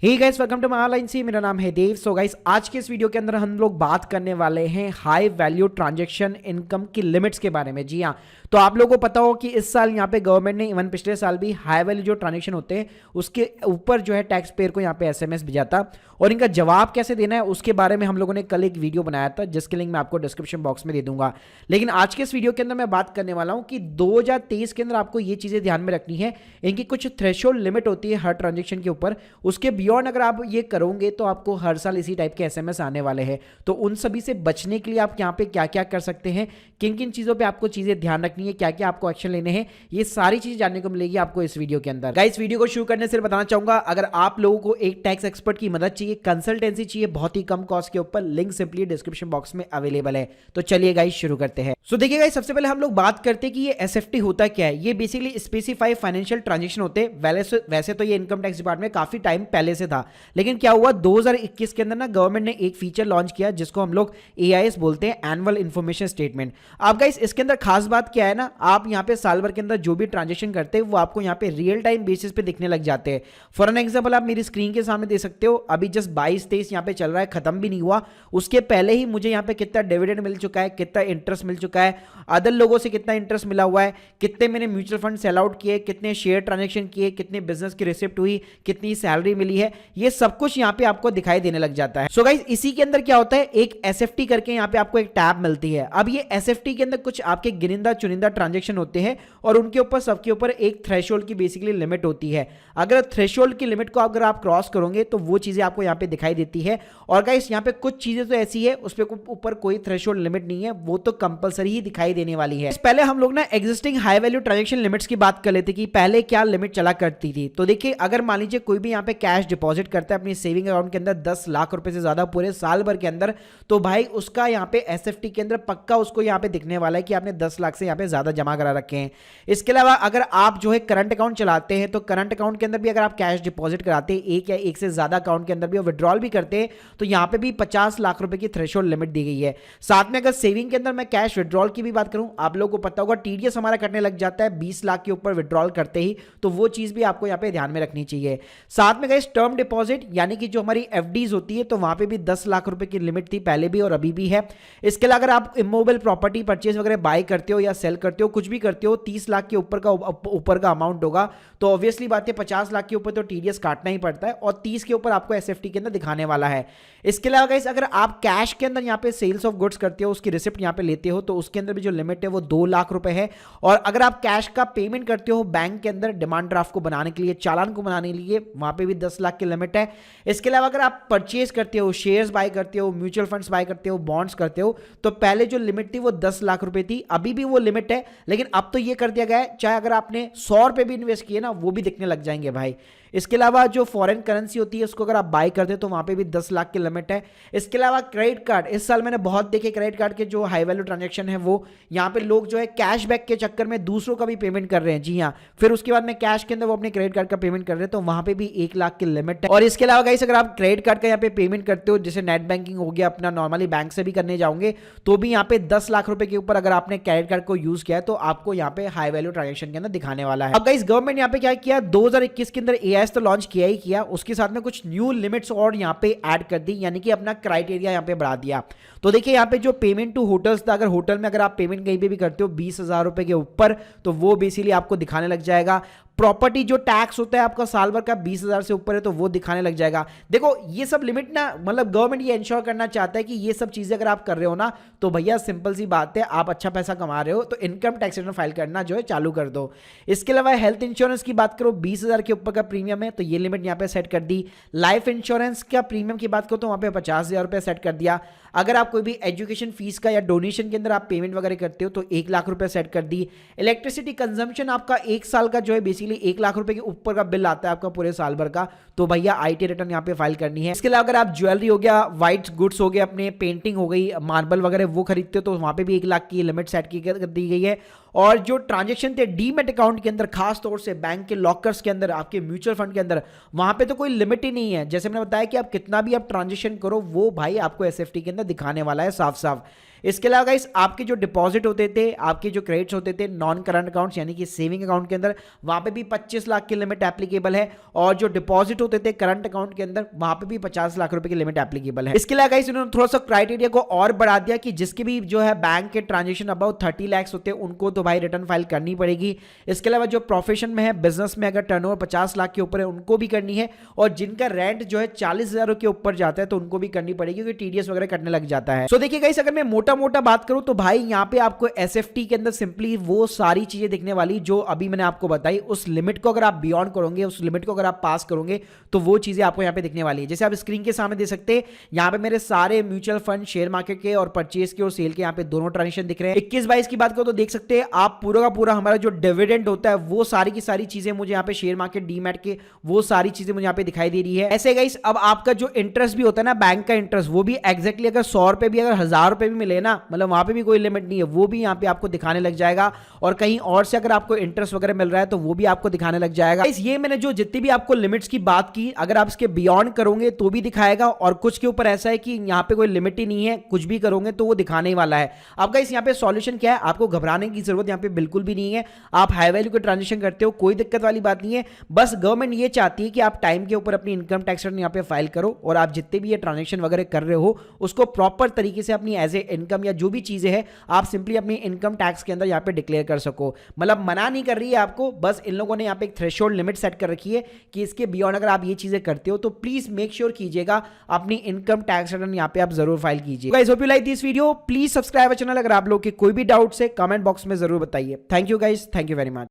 Hey guys, welcome to my online सी। मेरा नाम है देव। सो गाइस, आज के इस वीडियो के अंदर हम लोग बात करने वाले हैं हाई वैल्यू ट्रांजैक्शन इनकम की लिमिट्स के बारे में। जी हाँ, तो आप लोगों को पता हो कि इस साल यहाँ पे गवर्नमेंट ने, इवन पिछले साल भी, हाई वैल्यू जो ट्रांजैक्शन होते हैं उसके ऊपर जो है टैक्स पेयर को यहाँ पे एसएमएस भेजा था, और इनका जवाब कैसे देना है उसके बारे में हम लोगों ने कल एक वीडियो बनाया था, जिसके लिंक मैं आपको डिस्क्रिप्शन बॉक्स में दे दूंगा। लेकिन आज के इस वीडियो के अंदर मैं बात करने वाला हूँ कि 2023 के अंदर आपको ये चीज़ें ध्यान में रखनी है। इनकी कुछ थ्रेशोल्ड लिमिट होती है हर ट्रांजेक्शन के ऊपर, उसके बियॉन्ड अगर आप ये करोगे तो आपको हर साल इसी टाइप के एसएमएस आने वाले हैं। तो उन सभी से बचने के लिए आप यहाँ पे क्या क्या कर सकते हैं, किन किन चीज़ों पे आपको चीज़ें ध्यान रखनी है, क्या क्या आपको एक्शन लेने हैं, ये सारी चीज़ जानने को मिलेगी आपको इस वीडियो के अंदर। गाइस, वीडियो को शुरू करने से बताना चाहूंगा, अगर आप लोगों को एक टैक्स एक्सपर्ट की मदद चाहिए, कंसल्टेंसी चाहिए बहुत ही कम कॉस्ट के ऊपर, लिंक सिंपली डिस्क्रिप्शन बॉक्स में अवेलेबल है। तो चलिए गाइस शुरू करते हैं। सो देखिए गाइस, सबसे पहले हम लोग बात करते हैं कि ये एसएफटी होता क्या है। ये बेसिकली स्पेसिफाइड फाइनेंशियल ट्रांजैक्शन होते हैं। वैसे तो ये इनकम टैक्स डिपार्टमेंट में काफी टाइम पहले से था, लेकिन क्या हुआ 2021 के अंदर ना गवर्नमेंट ने एक फीचर लॉन्च किया जिसको हम लोग एआईएस बोलते हैं, एनुअल इन्फॉर्मेशन स्टेटमेंट। अब गाइस, इसके अंदर खास बात क्या है ना, आप यहाँ पे साल भर के अंदर जो भी ट्रांजेक्शन करते हैं वो आपको यहाँ पे रियल टाइम बेसिस पे दिखने लग जाते हैं। फॉर एन एग्जांपल आप मेरी स्क्रीन के सामने दे सकते हो, अभी जस्ट 22-23 यहाँ पे चल रहा है, खत्म भी नहीं हुआ, उसके पहले ही मुझे यहाँ पे कितना डिविडेंड मिल चुका है, कितना इंटरेस्ट मिल चुका है, अदर लोगों से कितना इंटरेस्ट मिला हुआ है, कितने मैंने म्यूचुअल फंड सेल आउट किए, कितने शेयर ट्रांजेक्शन किए, कितने बिजनेस की रिसिप्ट हुई, कितनी सैलरी मिली है, ये सब कुछ यहाँ पे आपको दिखाई देने लग जाता है। सो गाइस, इसी के अंदर क्या होता है, एक एसएफटी करके यहाँ पे आपको एक टैब मिलती है। अब ये एसएफटी के अंदर कुछ आपके गिनिंदा चुनिंदा ट्रांजेक्शन होते हैं, और उनके ऊपर सबके ऊपर एक थ्रेशोल्ड की बेसिकली लिमिट होती है। अगर थ्रेशोल्ड की लिमिट को अगर आप क्रॉस करोगे तो वो चीजें आपको यहाँ पे दिखाई देती है। और गाइस, यहाँ पे कुछ चीजें तो ऐसी है उस पर ऊपर कोई थ्रेशोल्ड लिमिट नहीं है, वो तो कंपलसरी ही दिखाई देने वाली है। पहले हम लोग ना existing high value transaction limits की बात कर लेते कि पहले क्या लिमिट चला करती थी। तो देखिए, अगर मान लीजिए कोई भी यहाँ पे कैश डिपॉजिट करता है अपनी सेविंग अकाउंट के अंदर 10 लाख रुपए से ज्यादा पूरे साल भर के अंदर, तो भाई उसका यहाँ पे एसएफटी के अंदर पक्का उसको यहाँ पे दिखने वाला है कि आपने 10 लाख से यहाँ पे ज्यादा जमा करा रखे हैं। इसके अलावा अगर आप जो है करंट अकाउंट चलाते हैं, तो करंट अकाउंट के अंदर भी अगर आप कैश डिपॉजिट कराते हैं, एक या एक से ज्यादा अकाउंट के अंदर भी, और विड्रॉल भी करते हैं, तो यहाँ पे भी 50 लाख रुपए की थ्रेशोल्ड लिमिट दी गई है। साथ में अगर सेविंग के अंदर मैं कैश विड्रॉल की भी बात करूं, आप लोगों को पता होगा टीडीएस हमारा कटने लग जाता है 20 लाख के ऊपर विड्रॉल करते ही, तो वो चीज भी आपको यहाँ पे ध्यान में रखनी चाहिए। साथ में गाइस, टर्म डिपॉजिट यानी कि जो हमारी एफडीज होती है, तो वहां पे भी 10 लाख रुपए की लिमिट थी पहले भी और अभी भी है। इसके अलावा अगर आप इमोबाइल प्रॉपर्टी परचेज वगैरह बाय करते हो या सेल करते हो, कुछ भी करते हो, 30 लाख के ऊपर का अमाउंट होगा, तो ऑब्वियसली बात है 50 लाख के ऊपर तो टीडीएस काटना ही पड़ता है, और 30 के ऊपर आपको एसएफटी के अंदर दिखाने वाला है। इसके अलावा गाइस, अगर आप कैश के अंदर यहाँ पे सेल्स ऑफ गुड्स करते हो, उसकी रिसिप्ट यहाँ पे लेते हो, तो उसके अंदर भी जो लिमिट है वो 2 लाख रुपए है। और अगर आप कैश का पेमेंट करते हो बैंक के अंदर डिमांड ड्राफ्ट को बनाने के लिए, चालान को बनाने के लिए, वहां पे भी 10 लाख की लिमिट है। इसके अलावा अगर आप परचेज करते हो, शेयर्स बाय करते हो, म्यूचुअल फंड्स बाय करते हो, बॉन्ड्स करते हो, तो पहले जो लिमिट थी वो 10 लाख रुपए थी, अभी भी वो लिमिट है, लेकिन अब तो ये कर दिया गया है चाहे अगर आपने 100 रुपए भी इन्वेस्ट किए ना, वो भी दिखने लग जाएंगे भाई। इसके अलावा जो फॉरेन करेंसी होती है उसको अगर आप बाय करते हो तो वहां पे भी 10 लाख की लिमिट है। इसके अलावा क्रेडिट कार्ड, इस साल मैंने बहुत देखे क्रेडिट कार्ड के जो हाई वैल्यू ट्रांजैक्शन है, वो यहाँ पे लोग जो है कैशबैक के चक्कर में दूसरों का भी पेमेंट कर रहे हैं। जी हाँ, फिर उसके बाद में कैश के अंदर वो अपने क्रेडिट कार्ड का पेमेंट कर रहे हैं, तो वहां पे भी 1 लाख की लिमिट है। और इसके अलावा गाइस, अगर आप क्रेडिट कार्ड का यहाँ पे पेमेंट करते हो, जैसे नेट बैंकिंग हो गया, अपना नॉर्मली बैंक से भी करने जाओगे, तो भी यहाँ पे 10 लाख रुपए के ऊपर अगर आपने क्रेडिट कार्ड को यूज किया है, तो आपको यहाँ पे हाई वैल्यू ट्रांजैक्शन के अंदर दिखाने वाला है। अब गाइस, गवर्नमेंट यहाँ पे क्या किया, 2021 के अंदर एआईएस तो लॉन्च किया ही किया, उसके साथ में कुछ न्यू लिमिट्स और यहाँ पे ऐड कर दी, यानी कि अपना क्राइटेरिया यहाँ पे बढ़ा दिया। तो देखिए, यहाँ पे जो पेमेंट टू होटल्स था, अगर होटल में अगर आप पेमेंट कहीं पे भी करते हो 20,000 रुपए के ऊपर, तो वो बेसिकली आपको दिखाने लग जाएगा। प्रॉपर्टी जो टैक्स होता है आपका साल भर का 20,000 से ऊपर है, तो वो दिखाने लग जाएगा। देखो, ये सब लिमिट ना, मतलब गवर्नमेंट ये इंश्योर करना चाहता है कि ये सब चीजें अगर आप कर रहे हो ना, तो भैया सिंपल सी बात है, आप अच्छा पैसा कमा रहे हो तो इनकम टैक्स रिटर्न फाइल करना जो है चालू कर दो। इसके अलावा हेल्थ इंश्योरेंस की बात करो, 20,000 के ऊपर का प्रीमियम है, तो ये लिमिट यहाँ पे सेट कर दी। लाइफ इंश्योरेंस का प्रीमियम की बात करो तो वहां पे 50,000 रुपए सेट कर दिया। अगर आप कोई भी एजुकेशन फीस का या डोनेशन के अंदर आप पेमेंट वगैरह करते हो, तो 1 लाख रुपए सेट कर दी। इलेक्ट्रिसिटी कंजम्पशन आपका 1 साल का जो है बेसिकली 1 लाख रुपए के ऊपर का बिल आता है आपका पूरे साल भर का, तो भैया आईटी रिटर्न यहाँ पे फाइल करनी है। इसके अलावा अगर आप ज्वेलरी हो गया, व्हाइट गुड्स हो गए, अपने पेंटिंग हो गई, मार्बल वगैरह वो खरीदते हो, तो वहां पे भी 1 लाख की लिमिट सेट की कर दी गई है। और जो ट्रांजेक्शन थे डीमेट अकाउंट के अंदर, खास तौर से बैंक के लॉकर्स के अंदर, आपके म्यूचुअल फंड के अंदर, वहां पे तो कोई लिमिट ही नहीं है। जैसे मैंने बताया कि आप कितना भी आप ट्रांजेक्शन करो वो भाई आपको एसएफटी के अंदर दिखाने वाला है साफ साफ। इसके अलावा गाइस आपके जो डिपॉजिट होते थे, आपके जो क्रेडिट्स होते थे नॉन करंट अकाउंट्स यानी कि सेविंग अकाउंट के अंदर, वहां पे भी 25 लाख की लिमिट एप्लीकेबल है। और जो डिपॉजिट होते थे करंट अकाउंट के अंदर, वहां पे भी 50 लाख रुपए की लिमिट एप्लीकेबल है। इसके अलावा गाइस इन्होंने थोड़ा सा क्राइटेरिया को और बढ़ा दिया कि जिसके भी जो है बैंक के ट्रांजेक्शन अबाउट 30 लाख होते हैं उनको तो भाई रिटर्न फाइल करनी पड़ेगी। इसके अलावा जो प्रोफेशन में है, बिजनेस में अगर टर्नओवर 50 लाख के ऊपर है उनको भी करनी है। और जिनका रेंट जो है 40,000 के ऊपर जाता है तो उनको भी करनी पड़ेगी, क्योंकि टीडीएस वगैरह कटने लग जाता है। सो देखिए गाइस, अगर मैं मोटा मोटा बात करूं तो भाई यहां पे आपको एसएफटी के अंदर सिंपली वो सारी चीजें दिखने वाली जो अभी मैंने आपको बताई। उस लिमिट को अगर आप बियॉन्ड करोगे, उस लिमिट को अगर आप पास करोगे तो वो चीजें आपको यहां पे दिखने वाली है। जैसे आप स्क्रीन के सामने देख सकते हैं, यहां पे मेरे सारे म्यूचुअल फंड, शेयर मार्केट के और परचेज के और सेल के यहां पे दोनों ट्रांजेक्शन दिख रहे हैं। 21-22 की बात करो तो देख सकते हैं आप पूरा का पूरा हमारा जो डिविडेंड होता है वो सारी की सारी चीजें मुझे यहां पे शेयर मार्केट, डीमैट के वो सारी चीजें मुझे यहां पे दिखाई दे रही है। ऐसे गाइस अब आपका जो इंटरेस्ट भी होता है ना, बैंक का इंटरेस्ट, वो भी एग्जैक्टली अगर 100 रुपए भी, अगर 1000 रुपए भी मिले ना, मतलब वहां पे भी कोई लिमिट नहीं है, वो भी यहाँ पे आपको दिखाने लग जाएगा। और कहीं और से अगर आपको इंटरेस्ट वगैरह मिल रहा है तो वो भी आपको दिखाने लग जाएगा। ये मैंने जो जितनी भी आपको लिमिट्स की बात की, अगर आप इसके बियॉन्ड करोगे तो भी दिखाएगा, और कुछ के ऊपर ऐसा है कि यहाँ पे कोई लिमिट ही नहीं है, कुछ भी करोगे तो वो दिखाने ही वाला है। अब गाइस यहाँ पे सॉल्यूशन क्या है, आपको घबराने की जरूरत यहाँ पे बिल्कुल भी नहीं है। आप हाई वैल्यू के ट्रांजेक्शन करते हो, कोई दिक्कत वाली बात नहीं है। बस गवर्नमेंट ये चाहती है कि आप टाइम के ऊपर अपनी इनकम टैक्स रिटर्न यहाँ पे फाइल करो, और आप जितने भी ये ट्रांजेक्शन वगैरह कर रहे हो उसको प्रॉपर तरीके से अपनी एज ए इनकम या जो भी चीजें हैं आप सिंपली अपनी इनकम टैक्स के अंदर यहाँ पे डिक्लेयर कर सको। मतलब मना नहीं कर रही है आपको, बस इन लोगों ने यहाँ पे एक थ्रेशोल्ड लिमिट सेट कर रखी है कि इसके बियॉन्ड अगर आप ये चीजें करते हो तो प्लीज मेक श्योर कीजिएगा अपनी इनकम टैक्स रिटर्न यहाँ पे आप जरूर फाइल कीजिए। Guys hope you like this video, please subscribe channel. अगर आप लोग के कोई भी डाउट है कमेंट बॉक्स में जरूर बताइए। Thank you guys, thank you very much.